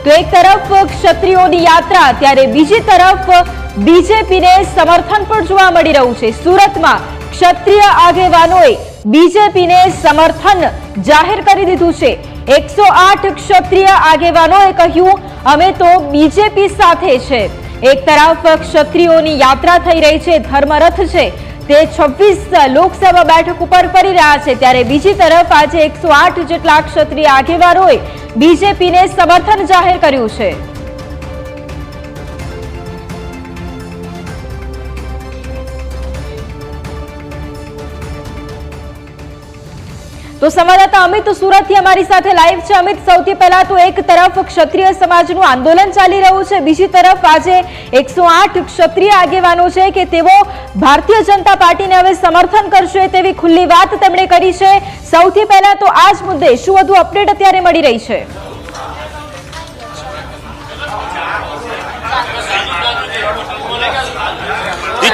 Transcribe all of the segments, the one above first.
તો એક તરફ ક્ષત્રિયોની યાત્રા ત્યારે બીજી તરફ બીજેપીને સમર્થન પણ જોવા મળી રહ્યું છે। સુરતમાં ક્ષત્રિય આગેવાનોએ બીજેપીને સમર્થન જાહેર કરી દીધું છે। 108 ક્ષત્રિય આગેવાનોએ કહ્યું અમે તો બીજેપી સાથે છે। એક તરફ ક્ષત્રિયોની યાત્રા થઈ રહી છે, ધર્મરથ છે તે 26 લોકસભા બેઠક ઉપર ફરી રહ્યા છે, ત્યારે બીજી તરફ આજે 108 જેટલા ક્ષત્રિય આગેવાનોએ બીજેપીને સમર્થન જાહેર કર્યું છે। तो संवाददाता अमित सूरत थी हमारी साथे लाइव है। अमित, सौथी पहला तो एक तरफ क्षत्रिय समाजનું આંદોલન ચાલી રહ્યું છે, બીજી તરફ આજે 108 ક્ષત્રિય આગેવાનો છે કે તેઓ ભારતીય જનતા પાર્ટીને હવે સમર્થન કરશે તેવી ખુલ્લી વાત તેમણે કરી છે। સૌથી પહેલા તો આ જ મુદ્દે શું વધુ અપડેટ અત્યારે મળી રહી છે?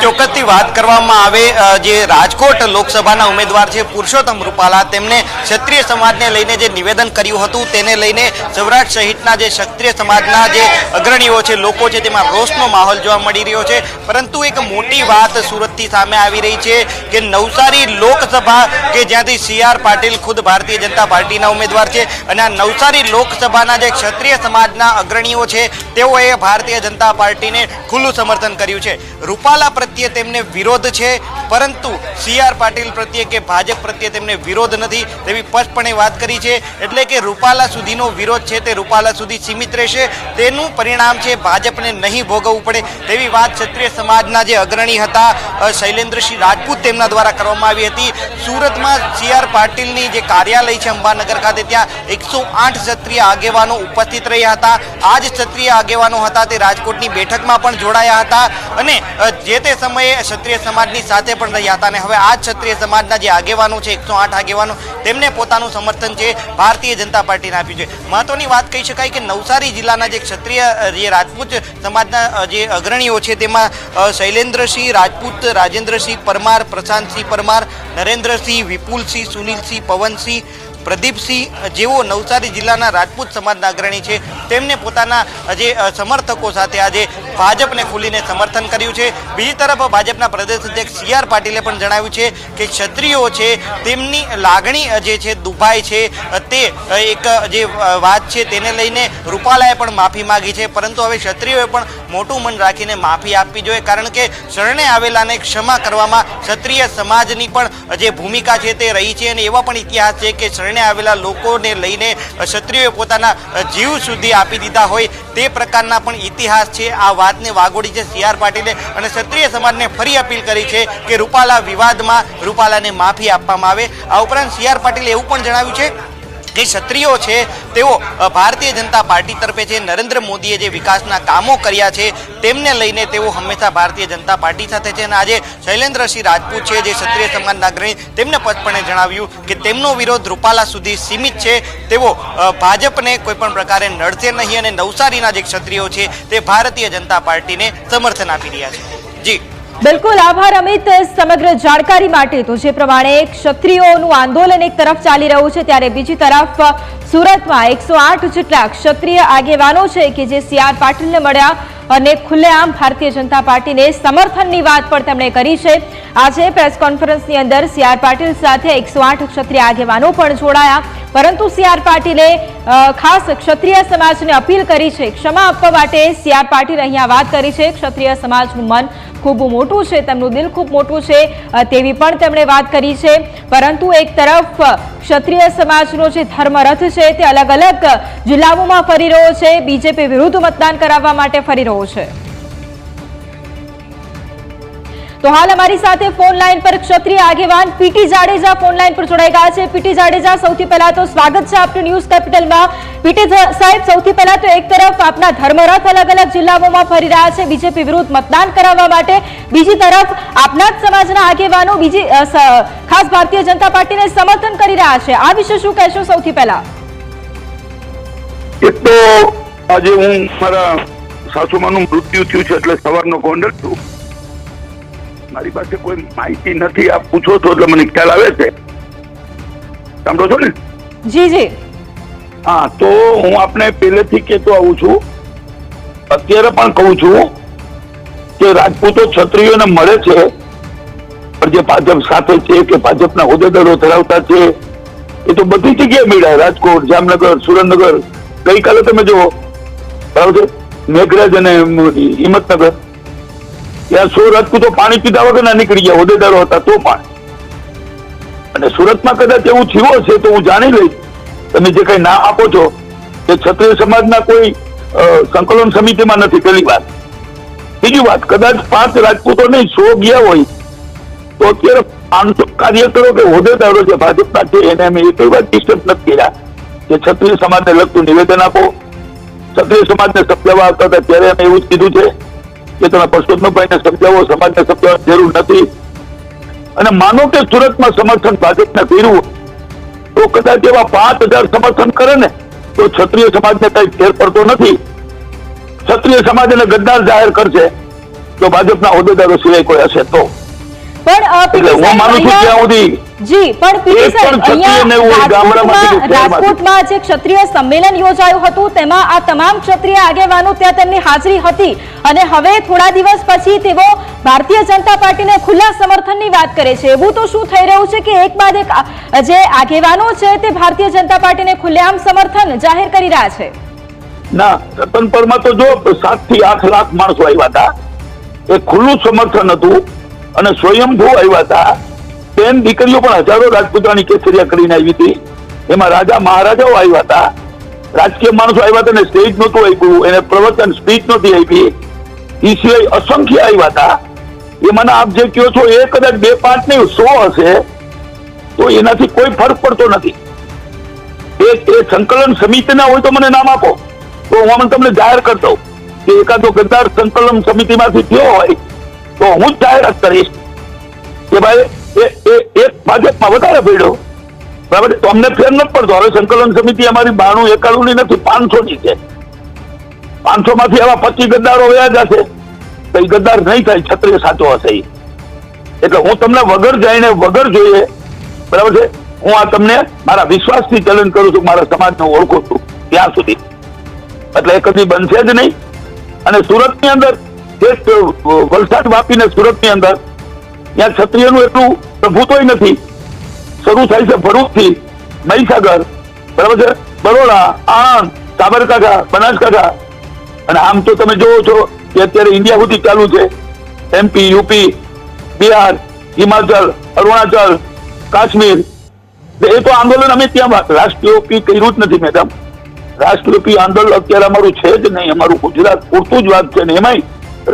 ચોક્કસથી વાત કરવામાં આવે જે રાજકોટ લોકસભાના ઉમેદવાર છે પુરુષોત્તમ રૂપાલા, તેમને ક્ષત્રિય સમાજને લઈને જે નિવેદન કર્યું હતું તેને લઈને સૌરાષ્ટ્ર સહિતના જે ક્ષત્રિય સમાજના જે અગ્રણીઓ છે, લોકો છે, તેમાં રોષનો માહોલ જોવા મળી રહ્યો છે। પરંતુ એક મોટી વાત સુરતથી સામે આવી રહી છે કે નવસારી લોકસભા કે જ્યાંથી CR પાટીલ ખુદ ભારતીય જનતા પાર્ટીના ઉમેદવાર છે અને આ નવસારી લોકસભાના જે ક્ષત્રિય સમાજના અગ્રણીઓ છે તેઓએ ભારતીય જનતા પાર્ટીને ખુલ્લું સમર્થન કર્યું છે। રૂપાલા પ્રત્યે તેમને વિરોધ છે, પરંતુ CR પાટીલ પ્રત્યે કે ભાજપ પ્રત્યે તેમને વિરોધ નથી તેવી સ્પષ્ટપણે વાત કરી છે। એટલે કે રૂપાલા સુધીનો વિરોધ છે તે રૂપાલા સુધી સીમિત રહેશે, તેનું પરિણામ છે ભાજપને નહીં ભોગવવું પડે તેવી વાત ક્ષત્રિય સમાજના જે અગ્રણી હતા શૈલેન્દ્રસિંહ રાજપૂત તેમના દ્વારા કરવામાં આવી હતી। સુરતમાં CR પાટીલની જે કાર્યાલય છે અંબાનગર ખાતે, ત્યાં 108 ક્ષત્રિય આગેવાનો ઉપસ્થિત રહ્યા હતા। આ જ ક્ષત્રિય આગેવાનો હતા તે રાજકોટની બેઠકમાં પણ જોડાયા હતા અને જે તે સમયે ક્ષત્રિય સમાજની સાથે પણ રહ્યા હતા અને હવે આ ક્ષત્રિય સમાજના જે આગેવાનો છે 108 આગેવાનો તેમને પોતાનું સમર્થન છે ભારતીય જનતા પાર્ટીને આપ્યું છે। મહત્વની વાત કહી શકાય કે નવસારી જિલ્લાના જે ક્ષત્રિય જે રાજપૂત સમાજના જે અગ્રણીઓ છે તેમાં શૈલેન્દ્રસિંહ રાજપૂત, રાજેન્દ્રસિંહ પરમાર, પ્રશાંતસિંહ પરમાર, નરેન્દ્રસિંહ, વિપુલસિંહ, સુનિલસિંહ, પવનસિંહ, પ્રદીપસિંહ જેઓ નવસારી જિલ્લાના રાજપૂત સમાજના અગ્રણી છે તેમને પોતાના જે સમર્થકો સાથે આજે ભાજપને ખુલીને સમર્થન કર્યું છે। બીજી તરફ ભાજપના પ્રદેશ અધ્યક્ષ CR પાટીલે પણ જણાવ્યું છે કે ક્ષત્રિયો છે તેમની લાગણી જે છે દુભાઈ છે, તે એક જે વાત છે તેને લઈને રૂપાલાએ પણ માફી માંગી છે, પરંતુ હવે ક્ષત્રિયોએ પણ મોટું મન રાખીને માફી આપવી જોઈએ, કારણ કે શરણે આવેલાને ક્ષમા કરવામાં ક્ષત્રિય સમાજની પણ જે ભૂમિકા છે તે રહી છે અને એવા પણ ઇતિહાસ છે કે શરણે આવેલા લોકોને લઈને ક્ષત્રિયોએ પોતાના જીવ સુધી આપી દીધા હોય તે પ્રકારના પણ ઇતિહાસ છે। આ વાતને વાગોડી છે CR પાટીલે અને ક્ષત્રિય સમાજને ફરી અપીલ કરી છે કે રૂપાલા વિવાદમાં રૂપાલાને માફી આપવામાં આવે। આ ઉપરાંત CR પાટીલે એવું પણ જણાવ્યું છે જે ક્ષત્રિયો છે તેઓ ભારતીય જનતા પાર્ટી તરફે છે, નરેન્દ્ર મોદીએ જે વિકાસના કામો કર્યા છે તેમને લઈને તેઓ હંમેશા ભારતીય જનતા પાર્ટી સાથે છે અને આજે શૈલેન્દ્રસિંહ રાજપૂત છે જે ક્ષત્રિય સમાજના અગ્રણી, તેમને સ્પષ્ટપણે જણાવ્યું કે તેમનો વિરોધ રૂપાલા સુધી સીમિત છે, તેઓ ભાજપને કોઈ પણ પ્રકારે નડશે નહીં અને નવસારીના જે ક્ષત્રિયો છે તે ભારતીય જનતા પાર્ટીને સમર્થન આપી રહ્યા છે। જી બિલકુલ, આભાર અમિત સમગ્ર જાણકારી માટે। તો જે પ્રમાણે ક્ષત્રિયોનું આંદોલન એક તરફ ચાલી રહ્યું છે ત્યારે બીજી તરફ સુરતમાં 108 જેટલા ક્ષત્રિય આગેવાનો છે કે જે CR પાટીલને મળ્યા અને ખુલ્લેઆમ ભારતીય જનતા પાર્ટીને સમર્થનની વાત પણ તેમણે કરી છે। આજે પ્રેસ કોન્ફરન્સની અંદર CR પાટીલ સાથે 108 ક્ષત્રિય આગેવાનો પણ જોડાયા, પરંતુ CR પાટીલે ખાસ ક્ષત્રિય સમાજને અપીલ કરી છે, ક્ષમા આપવા માટે CR પાટીલે અહીંયા વાત કરી છે। ક્ષત્રિય સમાજનું મન ખૂબ મોટું છે, તેમનું દિલ ખૂબ મોટું છે તેવી પણ તેમણે વાત કરી છે, પરંતુ એક તરફ ક્ષત્રિય સમાજનો જે ધર્મરથ છે તે અલગ અલગ જિલ્લાઓમાં ફરી રહ્યો છે, બીજેપી વિરુદ્ધ મતદાન કરાવવા માટે ફરી રહ્યો છે। तो हाल हमारी साथ फोन लाइन पर क्षत्रिय आगेवान पीटी जाडेजा फोन लाइन पर जोड़ाई गया है। पीटी जाडेजा, सौथी पहला तो स्वागत है आपनु न्यूज कैपिटल में। पीटी साहेब, सौथी पहला तो एक तरफ अपना धर्मरथ अलग अलग जिल्लाओं फरी रहा है बीजेपी विरुद्ध मतदान करावा माटे, बीजी तरफ अपना ज समाजना आगेवानो बीजी खास भारतीय जनता पार्टी ने समर्थन करी रहा है, आ विषे शुं कहेशो? सौथी पहला एक तो आज हूँ मारा सासूमाનું મૃત્યુ થયું છે એટલે સવારનો ગોંડલ છું, મારી પાસે કોઈ માહિતી નથી, આપ પૂછો તો એટલે મને ખ્યાલ આવે છે। સાંભળો છો ને? જી જી। હા, તો હું આપને પહેલેથી કહેતો આવું છું, અત્યારે પણ કહું છું કે રાજપૂતો ક્ષત્રિયોને મળે છે, પણ જે ભાજપ સાથે છે કે ભાજપના હોદ્દેદારો ધરાવતા છે એ તો બધી જગ્યાએ મળ્યા. રાજકોટ, જામનગર, સુરેન્દ્રનગર, ગઈકાલે તમે જુઓ, બરાબર છે, મેઘરાજ અને હિંમતનગર, ત્યાં 100 રાજપૂતો પાણી પીધા વગર નીકળી ગયા, હોદ્દેદારો હતા તો પણ. અને સુરતમાં કદાચ એવું થયું હશે તો હું જાણી લઈશ. તમે જે કઈ નામ આપો છો કે ક્ષત્રિય સમાજના કોઈ સંકલન સમિતિમાં નથી, પહેલી વાત. બીજી વાત, કદાચ 5 રાજપૂતો નહીં 100 ગયા હોય તો અત્યારે 500 કાર્યકરો કે હોદ્દેદારો જે ભાજપના છે એને અમે એક વાત ડિસ્ટર્બ નથી કર્યા કે ક્ષત્રિય સમાજને લગતું નિવેદન આપો. ક્ષત્રિય સમાજને સમજાવવા આવતા હતા ત્યારે અમે એવું જ કીધું છે કે તમે પરસોત્તમભાઈને સમજાવો, સમાજને સમજાવવાની જરૂર નથી. અને માનો કે સુરતમાં સમર્થન ભાજપને કર્યું તો કદાચ એવા 5000 સમર્થન કરે ને તો ક્ષત્રિય સમાજને કઈ ફેર પડતો નથી. ક્ષત્રિય સમાજ એને ગદ્દાર જાહેર કરશે તો ભાજપના હોદ્દેદારો સિવાય કોઈ હશે તો. એટલે હું માનું છું ત્યાં સુધી જી, પણ પીટી સાહેબ, અહીંયા રાજકોટમાં જે ક્ષત્રિય સંમેલન યોજાયું હતું તેમાં આ તમામ ક્ષત્રિય આગેવાનો ત્યાં તેમની હાજરી હતી અને હવે થોડા દિવસ પછી તેઓ ભારતીય જનતા પાર્ટીને ખુલ્લા સમર્થનની વાત કરે છે. એવું તો શું થઈ રહ્યું છે કે એક બાદ એક જે આગેવાનો છે તે ભારતીય જનતા પાર્ટીને ખુલ્લેઆમ સમર્થન જાહેર કરી રહ્યા છે? ના, રતનપરમાં તો જો 7 થી 8 લાખ માણસો આવ્યા હતા, એ ખુલ્લું સમર્થન હતું અને સ્વયંભૂ આવ્યા હતા. 10 દીકરીઓ પણ હજારો રાજપૂતાની કેસરિયા કરીને આવી હતી, એમાં રાજા મહારાજાઓ આવ્યા હતા, રાજકીય માણસો આવ્યા હતા, ને સ્ટેજ નહોતું આપ્યું, એને પ્રવચન સ્પીચ નહોતી આપી, એ સિવાય અસંખ્ય આવ્યા હતા. એમાંના આપ જે કહો છો એ કદાચ 2, 5 નહીં 100 હશે તો એનાથી કોઈ ફરક પડતો નથી. એ સંકલન સમિતિના હોય તો મને નામ આપો તો હું તમને જાહેર કરતો કે એકાદો ગદ્દાર સંકલન સમિતિમાંથી થયો હોય તો હું જ જાહેરાત કરીશ કે ભાઈ એક ભાજપમાં વધારે પડ્યો, બરાબર. તો અમને ફેર નથી પડતો. હવે સંકલન સમિતિ અમારી 92 91 ની નથી, 500 ની છે. 500 માંથી આવા 25 ગદ્દારો વ્યા જશે તો એ ગદ્દાર નહીં થાય, ક્ષત્રિય સાચો હશે. એટલે હું તમને વગર જઈને વગર જોઈએ, બરાબર છે, હું આ તમને મારા વિશ્વાસથી ચેલેન્જ કરું છું, મારા સમાજને ઓળખું છું ત્યાં સુધી. એટલે એ કદી બનશે જ નહીં. અને સુરતની અંદર વલસાડ, વાપી ને સુરતની અંદર ત્યાં ક્ષત્રિયનું એટલું પ્રભુત્વ નથી. શરૂ થાય છે ભરૂચથી, મહીસાગર, બરાબર છે, બરોડા, આણંદ, સાબરકાંઠા, બનાસકાંઠા, અને આમ તો તમે જોવો છો કે અત્યારે ઇન્ડિયા સુધી ચાલુ છે. MP, UP, Bihar, Himachal, Arunachal, Kashmir. એ તો આંદોલન અમે ત્યાં રાષ્ટ્રીય કર્યું જ નથી મેડમ. રાષ્ટ્રવ્યાપી આંદોલન અત્યારે અમારું છે જ નહીં. અમારું ગુજરાત પૂરતું જ વાત છે ને એમાંય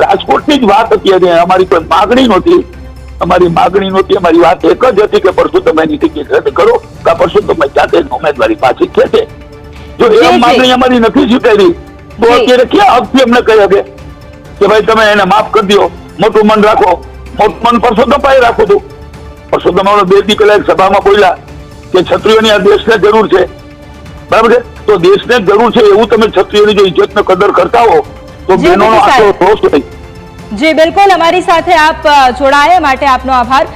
રાજકોટની જ વાત અત્યારે. અમારી કોઈ માગણી નહોતી, અમારી માગણી નહોતી. અમારી વાત એક જ હતી કે પરસોત્તમભાઈની ટિકિટ રદ કરો કે પરસોત્તમભાઈ જાતે ઉમેદવારી પાછી ખેંચે. જો એ માગણી અમારી નથી સ્વીકારી તો અત્યારે ક્યાં હકથી અમને કહી શકે કે ભાઈ તમે એને માફ કરી દો, મોટું મન રાખો. મોટું મન પરસોત્તમભાઈ રાખું છું. પરસોત્તમભાઈ 2 દી પહેલા એક સભામાં બોલ્યા કે ક્ષત્રિયોની આ દેશને જરૂર છે, બરાબર છે, તો દેશને જરૂર છે એવું તમે ક્ષત્રિયોની જો ઇજ્જતનો કદર કરતા હો તો બહેનોનો આટલો રોષ નહીં. જી બિલકુલ, અમારી સાથે આપ જોડાયા માટે આપનો આભાર.